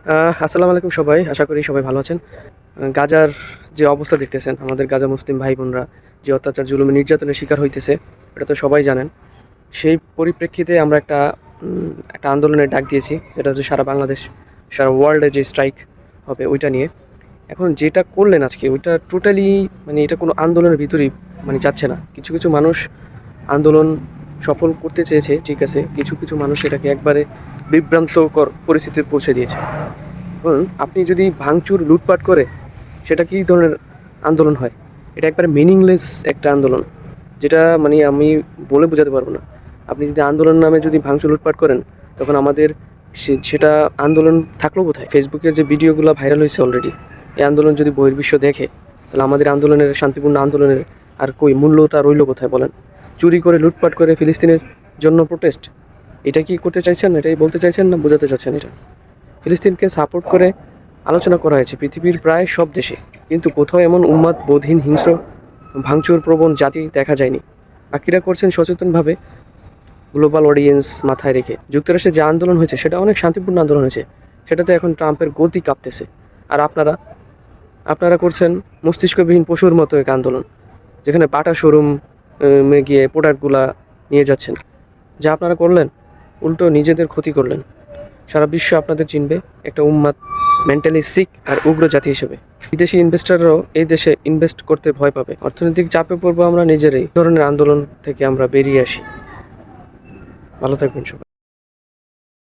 আসসালামু আলাইকুম সবাই। আশা করি সবাই ভালো আছেন। গাজার যে অবস্থা দেখতেছেন, আমাদের গাজা মুসলিম ভাই বোনরা যে অত্যাচার, জুলুম, নির্যাতনের শিকার হইতেছে, এটা তো সবাই জানেন। সেই পরিপ্রেক্ষিতে আমরা একটা আন্দোলনের ডাক দিয়েছি, যেটা হচ্ছে সারা বাংলাদেশ, সারা ওয়ার্ল্ডে যে স্ট্রাইক হবে ওইটা নিয়ে। এখন যেটা করলেন আজকে, ওইটা টোটালি মানে এটা কোনো আন্দোলনের ভিতরেই মানে যাচ্ছে না। কিছু কিছু মানুষ আন্দোলন সফল করতে চেয়েছে, ঠিক আছে, কিছু কিছু মানুষ এটাকে একবারে বিভ্রান্তকর পরিস্থিতিতে পৌঁছে দিয়েছে। আপনি যদি ভাঙচুর লুটপাট করে, সেটা কী ধরনের আন্দোলন হয়? এটা একবারে মিনিংলেস একটা আন্দোলন, যেটা মানে আমি বলে বোঝাতে পারবো না। আপনি যদি আন্দোলন নামে যদি ভাঙচুর লুটপাট করেন, তখন আমাদের সেটা আন্দোলন থাকলো কোথায়? ফেসবুকের যে ভিডিওগুলো ভাইরাল হয়েছে অলরেডি, এই আন্দোলন যদি বহির্বিশ্ব দেখে, তাহলে আমাদের আন্দোলনের, শান্তিপূর্ণ আন্দোলনের আর কই মূল্যটা রইল কোথায় বলেন? চুরি করে লুটপাট করে ফিলিস্তিনের জন্য প্রোটেস্ট, এটা কি করতে চাইছেন? এটাই বলতে চাইছেন না বোঝাতে চাচ্ছেন? এটা ফিলিস্তিনকে সাপোর্ট করে আলোচনা করা হয়েছে পৃথিবীর প্রায় সব দেশে, কিন্তু কোথাও এমন উন্মাদ, বোধহীন, হিংস্র, ভাঙচুর প্রবণ জাতি দেখা যায়নি। বাকিরা করছেন সচেতনভাবে, গ্লোবাল অডিয়েন্স মাথায় রেখে। যুক্তরাষ্ট্রে যে আন্দোলন হয়েছে সেটা অনেক শান্তিপূর্ণ আন্দোলন হয়েছে, সেটাতে এখন ট্রাম্পের গতি কাঁপতেছে। আর আপনারা আপনারা করছেন মস্তিষ্কবিহীন পশুর মতো এক আন্দোলন, যেখানে বাটা শোরুম গিয়ে প্রোডাক্টগুলা নিয়ে যাচ্ছেন। যা আপনারা করলেন, উল্টো নিজেদের ক্ষতি করলেন। সারা বিশ্ব আপনাদের চিনবে একটা উম্মাদ, মেন্টালি সিক আর উগ্র জাতি হিসেবে। বিদেশি ইনভেস্টররাও এই দেশে ইনভেস্ট করতে ভয় পাবে। অর্থনৈতিক চাপে পড়বো আমরা নিজেরাই। ধরনের আন্দোলন থেকে আমরা বেরিয়ে আসি। ভালো থাকবেন সবাই।